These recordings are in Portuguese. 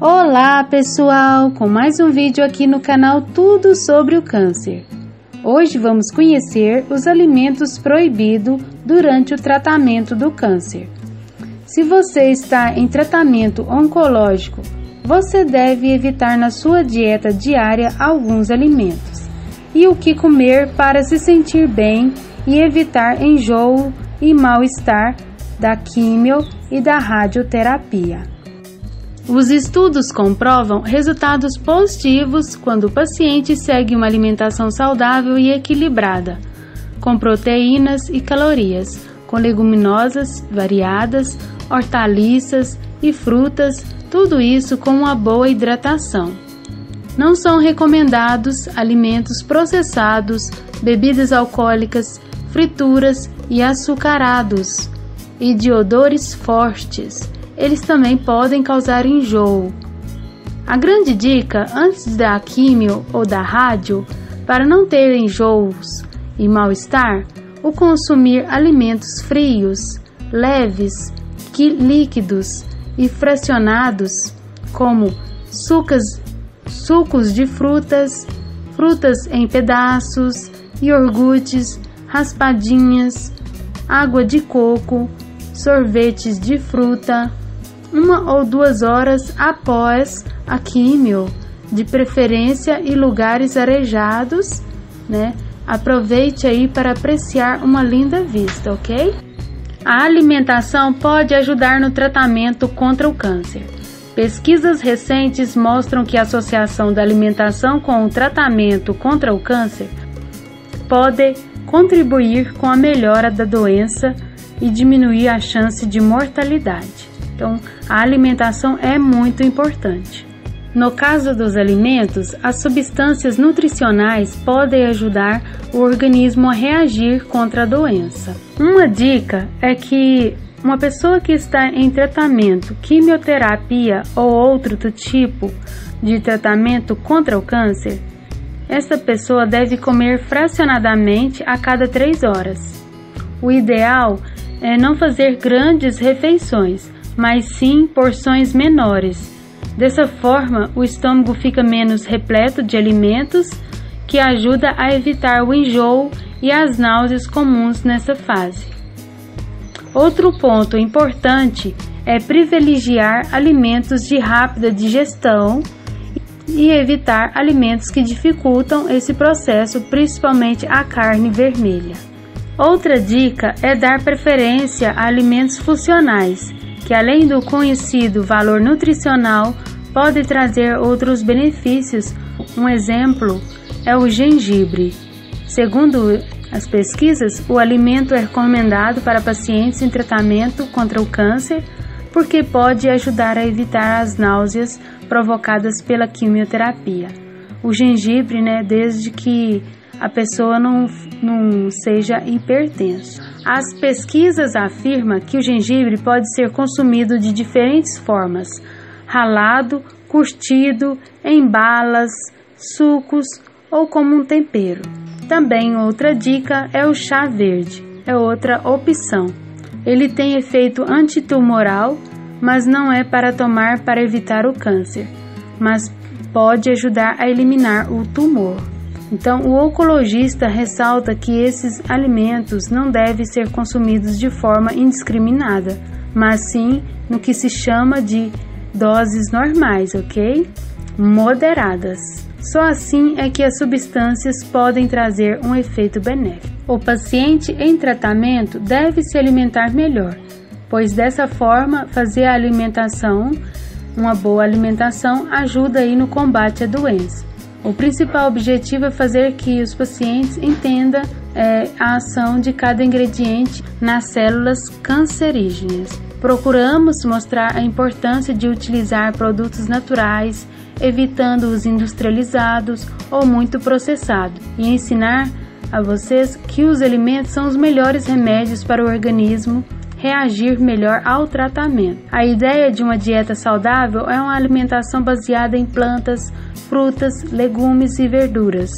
Olá pessoal, com mais um vídeo aqui no canal Tudo sobre o Câncer. Hoje vamos conhecer os alimentos proibidos durante o tratamento do câncer. Se você está em tratamento oncológico, você deve evitar na sua dieta diária alguns alimentos. E o que comer para se sentir bem e evitar enjoo e mal-estar da quimio e da radioterapia. Os estudos comprovam resultados positivos quando o paciente segue uma alimentação saudável e equilibrada, com proteínas e calorias, com leguminosas variadas, hortaliças e frutas, tudo isso com uma boa hidratação. Não são recomendados alimentos processados, bebidas alcoólicas, frituras e açucarados e de odores fortes. Eles também podem causar enjoo. A grande dica antes da quimio ou da rádio, para não ter enjoos e mal-estar, o consumir alimentos frios, leves, líquidos e fracionados, como sucos de frutas, frutas em pedaços, iogurtes, raspadinhas, água de coco, sorvetes de fruta, 1 ou 2 horas após a quimio, de preferência em lugares arejados, né? Aproveite aí para apreciar uma linda vista, ok? A alimentação pode ajudar no tratamento contra o câncer. Pesquisas recentes mostram que a associação da alimentação com o tratamento contra o câncer pode contribuir com a melhora da doença e diminuir a chance de mortalidade. Então, a alimentação é muito importante. No caso dos alimentos, as substâncias nutricionais podem ajudar o organismo a reagir contra a doença. Uma dica é que uma pessoa que está em tratamento, quimioterapia ou outro tipo de tratamento contra o câncer, essa pessoa deve comer fracionadamente a cada 3 horas. O ideal é não fazer grandes refeições, mas sim porções menores. Dessa forma, o estômago fica menos repleto de alimentos, que ajuda a evitar o enjoo e as náuseas comuns nessa fase. Outro ponto importante é privilegiar alimentos de rápida digestão e evitar alimentos que dificultam esse processo, principalmente a carne vermelha. Outra dica é dar preferência a alimentos funcionais, que além do conhecido valor nutricional, pode trazer outros benefícios. Um exemplo é o gengibre. Segundo as pesquisas, o alimento é recomendado para pacientes em tratamento contra o câncer, porque pode ajudar a evitar as náuseas provocadas pela quimioterapia. O gengibre, desde que a pessoa não seja hipertensa. As pesquisas afirmam que o gengibre pode ser consumido de diferentes formas: ralado, curtido, em balas, sucos ou como um tempero. Também outra dica é o chá verde, é outra opção. Ele tem efeito antitumoral, mas não é para tomar para evitar o câncer, mas pode ajudar a eliminar o tumor. Então, o oncologista ressalta que esses alimentos não devem ser consumidos de forma indiscriminada, mas sim no que se chama de doses normais, ok? Moderadas. Só assim é que as substâncias podem trazer um efeito benéfico. O paciente em tratamento deve se alimentar melhor, pois dessa forma fazer a alimentação, uma boa alimentação, ajuda aí no combate à doença. O principal objetivo é fazer que os pacientes entendam a ação de cada ingrediente nas células cancerígenas. Procuramos mostrar a importância de utilizar produtos naturais, evitando os industrializados ou muito processados, e ensinar a vocês que os alimentos são os melhores remédios para o organismo reagir melhor ao tratamento. A ideia de uma dieta saudável é uma alimentação baseada em plantas, frutas, legumes e verduras,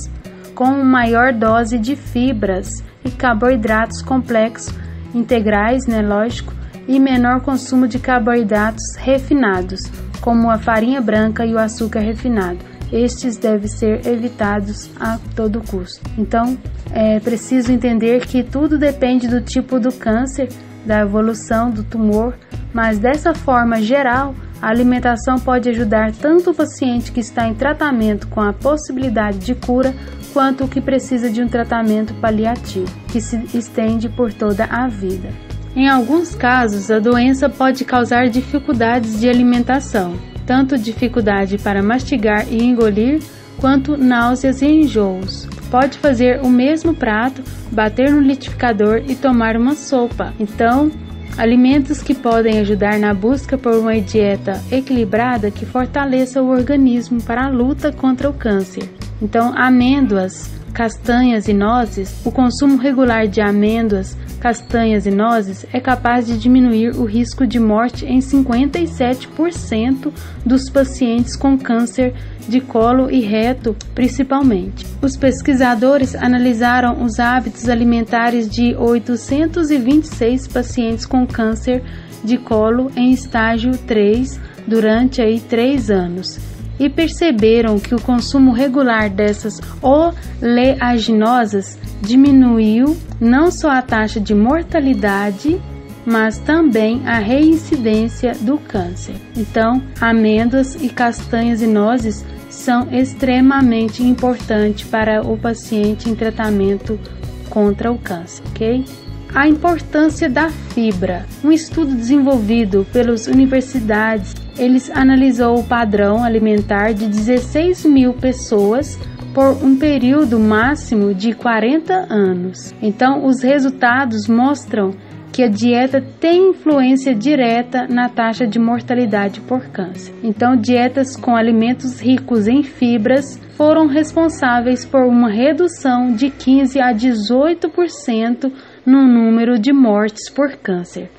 com maior dose de fibras e carboidratos complexos, integrais, lógico, e menor consumo de carboidratos refinados, como a farinha branca e o açúcar refinado. Estes devem ser evitados a todo custo. Então, é preciso entender que tudo depende do tipo do câncer, da evolução do tumor, mas dessa forma geral, a alimentação pode ajudar tanto o paciente que está em tratamento com a possibilidade de cura, quanto o que precisa de um tratamento paliativo, que se estende por toda a vida. Em alguns casos, a doença pode causar dificuldades de alimentação, tanto dificuldade para mastigar e engolir, quanto náuseas e enjoos. Pode fazer o mesmo prato, bater no liquidificador e tomar uma sopa. Então, alimentos que podem ajudar na busca por uma dieta equilibrada que fortaleça o organismo para a luta contra o câncer. Então, amêndoas, castanhas e nozes. O consumo regular de amêndoas, castanhas e nozes é capaz de diminuir o risco de morte em 57% dos pacientes com câncer de colo e reto, principalmente. Os pesquisadores analisaram os hábitos alimentares de 826 pacientes com câncer de colo em estágio 3 durante 3 anos. E perceberam que o consumo regular dessas oleaginosas diminuiu não só a taxa de mortalidade, mas também a reincidência do câncer. Então, amêndoas e castanhas e nozes são extremamente importantes para o paciente em tratamento contra o câncer, ok? A importância da fibra. Um estudo desenvolvido pelas universidades, eles analisou o padrão alimentar de 16 mil pessoas por um período máximo de 40 anos. Então, os resultados mostram que a dieta tem influência direta na taxa de mortalidade por câncer. Então, dietas com alimentos ricos em fibras foram responsáveis por uma redução de 15 a 18% no número de mortes por câncer.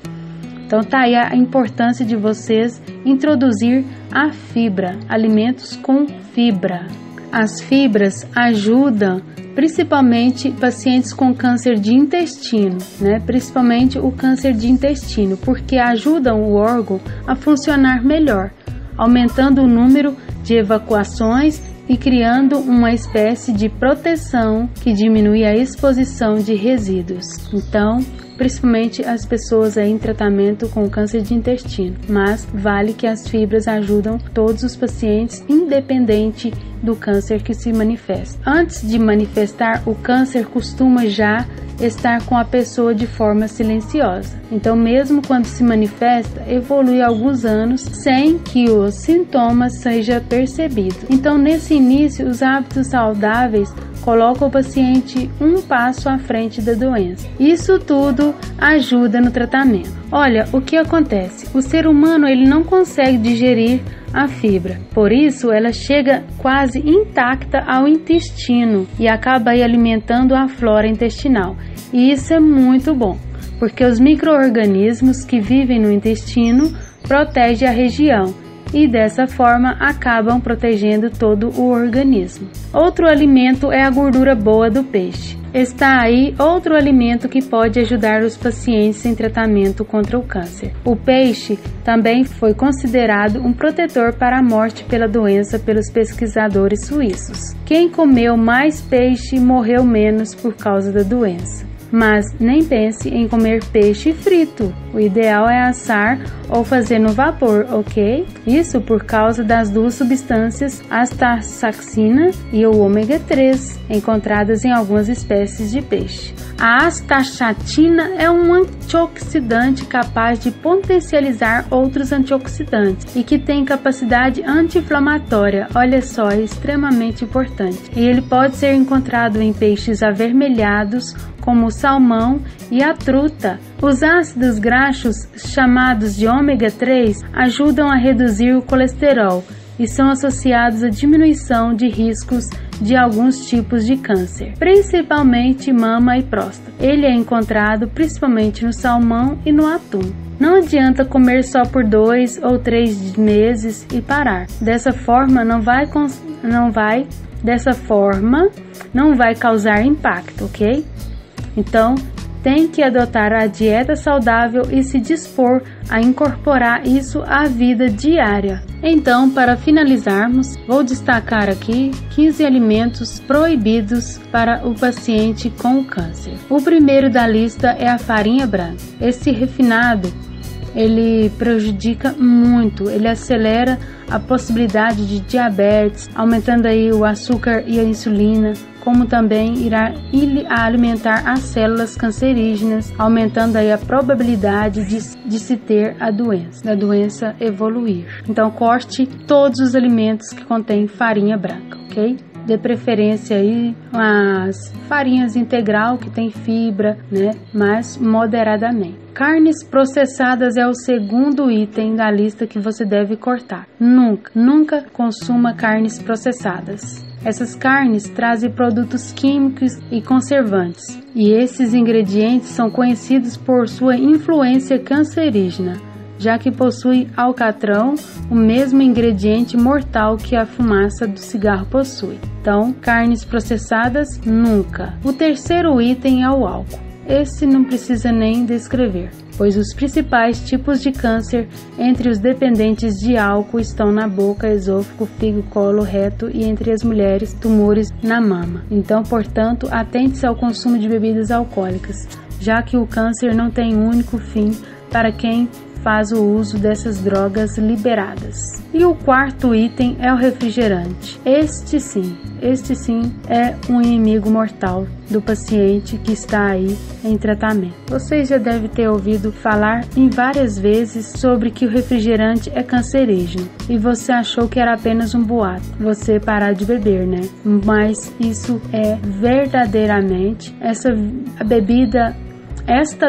Então tá aí a importância de vocês introduzir a fibra, alimentos com fibra. As fibras ajudam principalmente pacientes com câncer de intestino, principalmente o câncer de intestino, porque ajudam o órgão a funcionar melhor, aumentando o número de evacuações e criando uma espécie de proteção que diminui a exposição de resíduos. Então, principalmente as pessoas em tratamento com câncer de intestino, mas vale que as fibras ajudam todos os pacientes, independente do câncer que se manifesta. Antes de manifestar, o câncer costuma já estar com a pessoa de forma silenciosa. Então, mesmo quando se manifesta, evolui alguns anos sem que os sintomas sejam percebidos. Então, nesse início, os hábitos saudáveis colocam o paciente um passo à frente da doença. Isso tudo ajuda no tratamento. Olha, o que acontece? O ser humano ele não consegue digerir a fibra, por isso ela chega quase intacta ao intestino e acaba aí alimentando a flora intestinal. E isso é muito bom, porque os micro-organismos que vivem no intestino protegem a região e dessa forma acabam protegendo todo o organismo. Outro alimento é a gordura boa do peixe. Está aí outro alimento que pode ajudar os pacientes em tratamento contra o câncer. O peixe também foi considerado um protetor para a morte pela doença pelos pesquisadores suíços. Quem comeu mais peixe morreu menos por causa da doença. Mas nem pense em comer peixe frito. O ideal é assar ou fazer no vapor, ok? Isso por causa das duas substâncias astaxantina e o ômega 3, encontradas em algumas espécies de peixe. A astaxantina é um antioxidante capaz de potencializar outros antioxidantes e que tem capacidade anti-inflamatória. Olha só, é extremamente importante. E ele pode ser encontrado em peixes avermelhados, como o salmão e a truta. Os ácidos graxos, chamados de ômega 3, ajudam a reduzir o colesterol e são associados à diminuição de riscos de alguns tipos de câncer, principalmente mama e próstata. Ele é encontrado principalmente no salmão e no atum. Não adianta comer só por 2 ou 3 meses e parar. Dessa forma não vai causar impacto, ok? Então, tem que adotar a dieta saudável e se dispor a incorporar isso à vida diária. Então, para finalizarmos, vou destacar aqui 15 alimentos proibidos para o paciente com câncer. O primeiro da lista é a farinha branca. Esse refinado, ele prejudica muito, ele acelera a possibilidade de diabetes, aumentando aí o açúcar e a insulina, como também irá alimentar as células cancerígenas, aumentando aí a probabilidade de se ter a doença, da doença evoluir. Então, corte todos os alimentos que contêm farinha branca, ok? De preferência aí as farinhas integral que tem fibra, né? Mas moderadamente. Carnes processadas é o segundo item da lista que você deve cortar. Nunca consuma carnes processadas. Essas carnes trazem produtos químicos e conservantes, e esses ingredientes são conhecidos por sua influência cancerígena, já que possui alcatrão, o mesmo ingrediente mortal que a fumaça do cigarro possui. Então, carnes processadas, nunca. O terceiro item é o álcool. Esse não precisa nem descrever, pois os principais tipos de câncer entre os dependentes de álcool estão na boca, esôfago, fígado, colo, reto e entre as mulheres, tumores na mama. Então, portanto, atente-se ao consumo de bebidas alcoólicas, já que o câncer não tem um único fim para quem faz o uso dessas drogas liberadas. E o quarto item é o refrigerante. Este sim é um inimigo mortal do paciente que está aí em tratamento. Você já deve ter ouvido falar em várias vezes sobre que o refrigerante é cancerígeno e você achou que era apenas um boato, você parar de beber, né? Mas isso é verdadeiramente, esta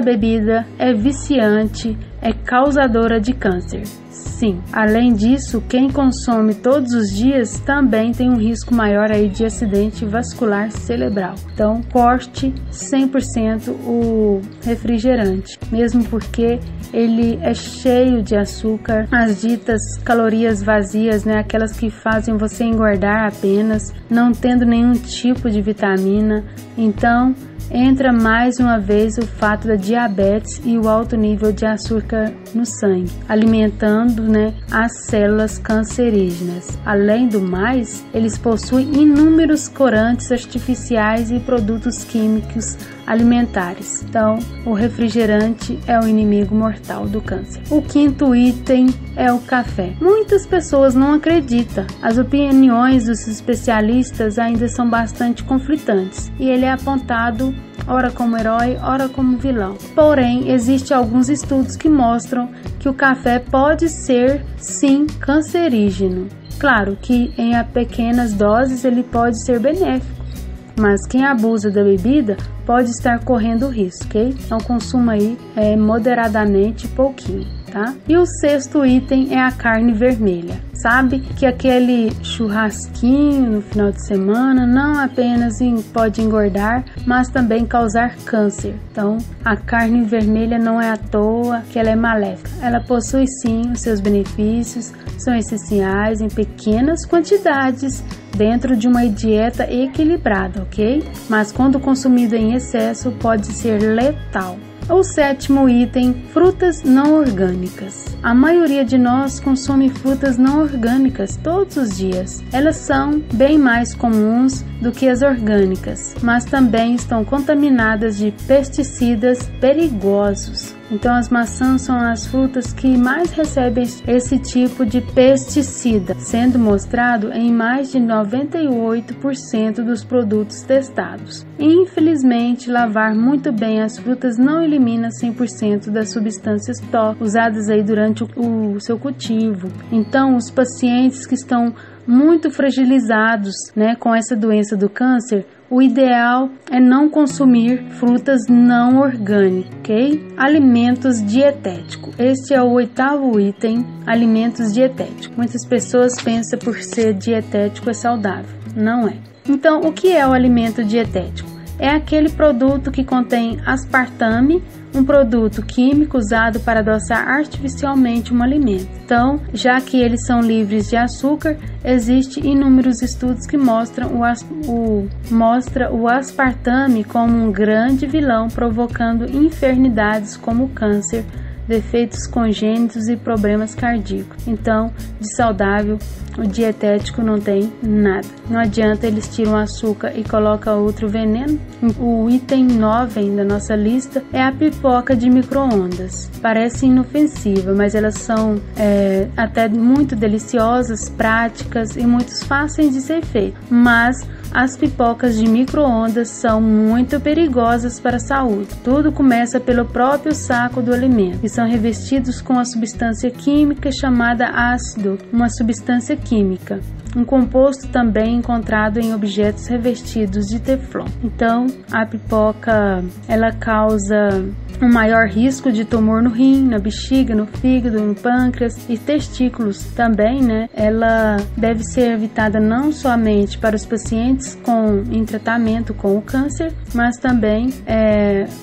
bebida é viciante, é causadora de câncer. Sim, além disso, quem consome todos os dias também tem um risco maior aí de acidente vascular cerebral. Então, corte 100% o refrigerante, mesmo porque ele é cheio de açúcar, as ditas calorias vazias, né, aquelas que fazem você engordar apenas, não tendo nenhum tipo de vitamina. Então, entra mais uma vez o fato da diabetes e o alto nível de açúcar no sangue, alimentando, né, as células cancerígenas. Além do mais, eles possuem inúmeros corantes artificiais e produtos químicos alimentares. Então, o refrigerante é o inimigo mortal do câncer. O quinto item é o café. Muitas pessoas não acreditam. As opiniões dos especialistas ainda são bastante conflitantes e ele é apontado ora como herói, ora como vilão. Porém, existem alguns estudos que mostram que o café pode ser, sim, cancerígeno. Claro que em pequenas doses ele pode ser benéfico, mas quem abusa da bebida pode estar correndo risco, ok? Então consuma aí moderadamente, pouquinho, tá? E o sexto item é a carne vermelha. Sabe que aquele churrasquinho no final de semana não apenas pode engordar, mas também causar câncer. Então, a carne vermelha não é à toa que ela é maléfica. Ela possui sim os seus benefícios, são essenciais em pequenas quantidades dentro de uma dieta equilibrada, ok? Mas quando consumido em excesso pode ser letal. O sétimo item, frutas não orgânicas. A maioria de nós consome frutas não orgânicas todos os dias. Elas são bem mais comuns do que as orgânicas, mas também estão contaminadas de pesticidas perigosos. Então as maçãs são as frutas que mais recebem esse tipo de pesticida, sendo mostrado em mais de 98% dos produtos testados. Infelizmente, lavar muito bem as frutas não elimina 100% das substâncias tóxicas usadas aí durante o seu cultivo. Então, os pacientes que estão muito fragilizados, né, com essa doença do câncer, o ideal é não consumir frutas não orgânicas, ok? Alimentos dietéticos. Este é o oitavo item, alimentos dietéticos. Muitas pessoas pensam por ser dietético é saudável. Não é. Então, o que é o alimento dietético? É aquele produto que contém aspartame um produto químico usado para adoçar artificialmente um alimento. Então, já que eles são livres de açúcar, existem inúmeros estudos que mostram o aspartame como um grande vilão, provocando enfermidades como câncer, defeitos congênitos e problemas cardíacos. Então, de saudável, o dietético não tem nada. Não adianta, eles tiram o açúcar e colocam outro veneno. O item 9 da nossa lista é a pipoca de micro-ondas. Parece inofensiva, mas elas são até muito deliciosas, práticas e muito fáceis de ser feitas. Mas as pipocas de micro-ondas são muito perigosas para a saúde. Tudo começa pelo próprio saco do alimento, e são revestidos com a substância química chamada ácido, uma substância química, um composto também encontrado em objetos revestidos de teflon. Então, a pipoca, ela causa um maior risco de tumor no rim, na bexiga, no fígado, no pâncreas e testículos também, né? Ela deve ser evitada não somente para os pacientes em tratamento com o câncer, mas também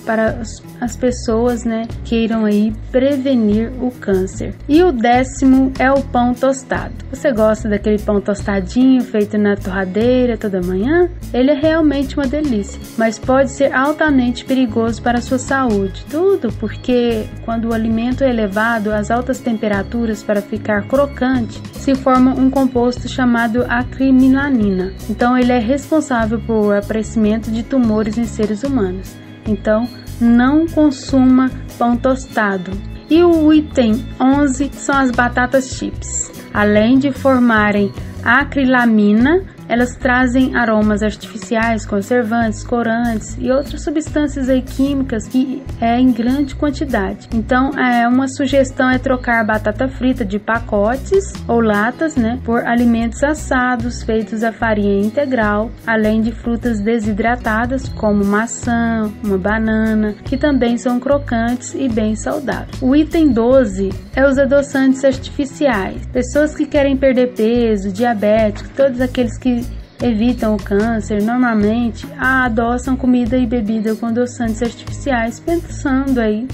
para as pessoas, né, queiram aí prevenir o câncer. E o 10º é o pão tostado. Você gosta daquele pão tostadinho feito na torradeira toda manhã? Ele é realmente uma delícia, mas pode ser altamente perigoso para a sua saúde. Tudo porque quando o alimento é elevado às altas temperaturas para ficar crocante, se forma um composto chamado acrimilanina. Então ele é responsável por aparecimento de tumores em seres humanos. Então não consuma pão tostado. E o item 11 são as batatas chips. Além de formarem acrilamina, elas trazem aromas artificiais, conservantes, corantes e outras substâncias químicas que em grande quantidade. Então, uma sugestão é trocar a batata frita de pacotes ou latas, né, por alimentos assados feitos a farinha integral, além de frutas desidratadas como maçã, uma banana, que também são crocantes e bem saudáveis. O item 12 é os adoçantes artificiais. Pessoas que querem perder peso, diabéticos, todos aqueles que evitam o câncer, normalmente adoçam comida e bebida com adoçantes artificiais,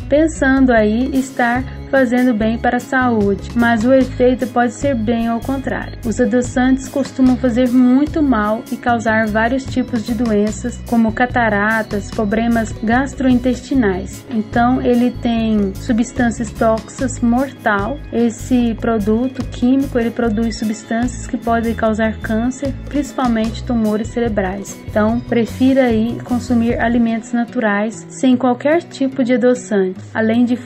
pensando aí estar fazendo bem para a saúde, mas o efeito pode ser bem ao contrário. Os adoçantes costumam fazer muito mal e causar vários tipos de doenças, como cataratas, problemas gastrointestinais. Então, ele tem substâncias tóxicas mortal. Esse produto químico, ele produz substâncias que podem causar câncer, principalmente tumores cerebrais. Então, prefira aí consumir alimentos naturais sem qualquer tipo de adoçante, além de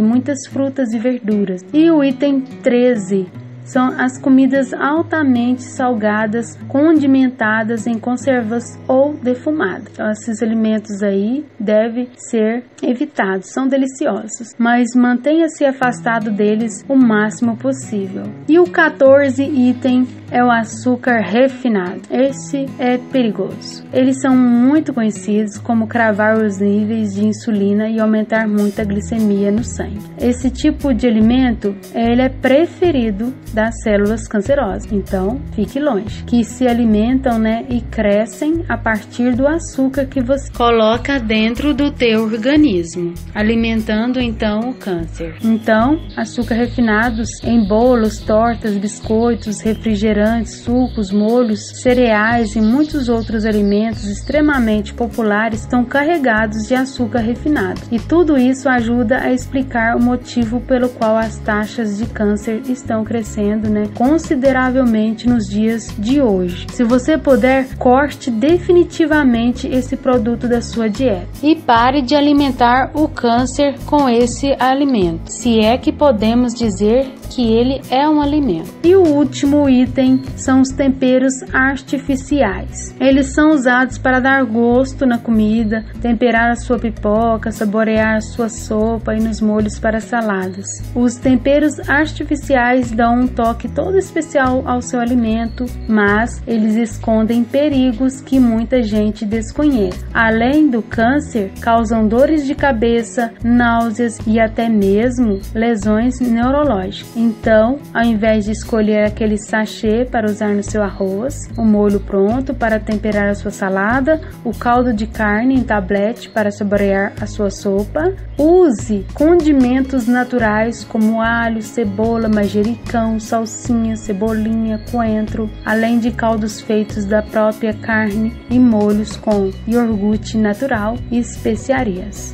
muitas frutas e verduras. E o item 13 são as comidas altamente salgadas, condimentadas em conservas ou defumadas. Então, esses alimentos aí devem ser evitados. São deliciosos, mas mantenha-se afastado deles o máximo possível. E o 14 item é o açúcar refinado. Esse é perigoso. Eles são muito conhecidos como cravar os níveis de insulina e aumentar muito a glicemia no sangue. Esse tipo de alimento, ele é preferido das células cancerosas. Então, fique longe. Que se alimentam, né, e crescem a partir do açúcar que você coloca dentro do teu organismo, alimentando então o câncer. Então, açúcar refinados em bolos, tortas, biscoitos, refrigerantes, sucos, molhos, cereais e muitos outros alimentos extremamente populares estão carregados de açúcar refinado. E tudo isso ajuda a explicar o motivo pelo qual as taxas de câncer estão crescendo, né, consideravelmente nos dias de hoje. Se você puder, corte definitivamente esse produto da sua dieta e pare de alimentar o câncer com esse alimento, se é que podemos dizer que ele é um alimento. E o último item são os temperos artificiais. Eles são usados para dar gosto na comida, temperar a sua pipoca, saborear a sua sopa e nos molhos para saladas. Os temperos artificiais dão um toque todo especial ao seu alimento, mas eles escondem perigos que muita gente desconhece. Além do câncer, causam dores de cabeça, náuseas e até mesmo lesões neurológicas. Então, ao invés de escolher aquele sachê para usar no seu arroz, o molho pronto para temperar a sua salada, o caldo de carne em tablete para saborear a sua sopa, use condimentos naturais como alho, cebola, manjericão, salsinha, cebolinha, coentro, além de caldos feitos da própria carne e molhos com iogurte natural e especiarias.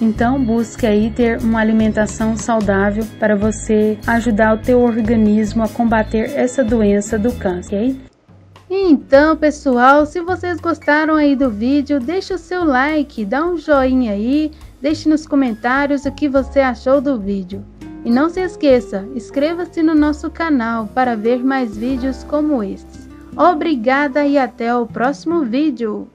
Então busque aí ter uma alimentação saudável para você ajudar o teu organismo a combater essa doença do câncer, ok? Então, pessoal, se vocês gostaram aí do vídeo, deixa o seu like, dá um joinha aí, deixe nos comentários o que você achou do vídeo. E não se esqueça, inscreva-se no nosso canal para ver mais vídeos como estes. Obrigada e até o próximo vídeo!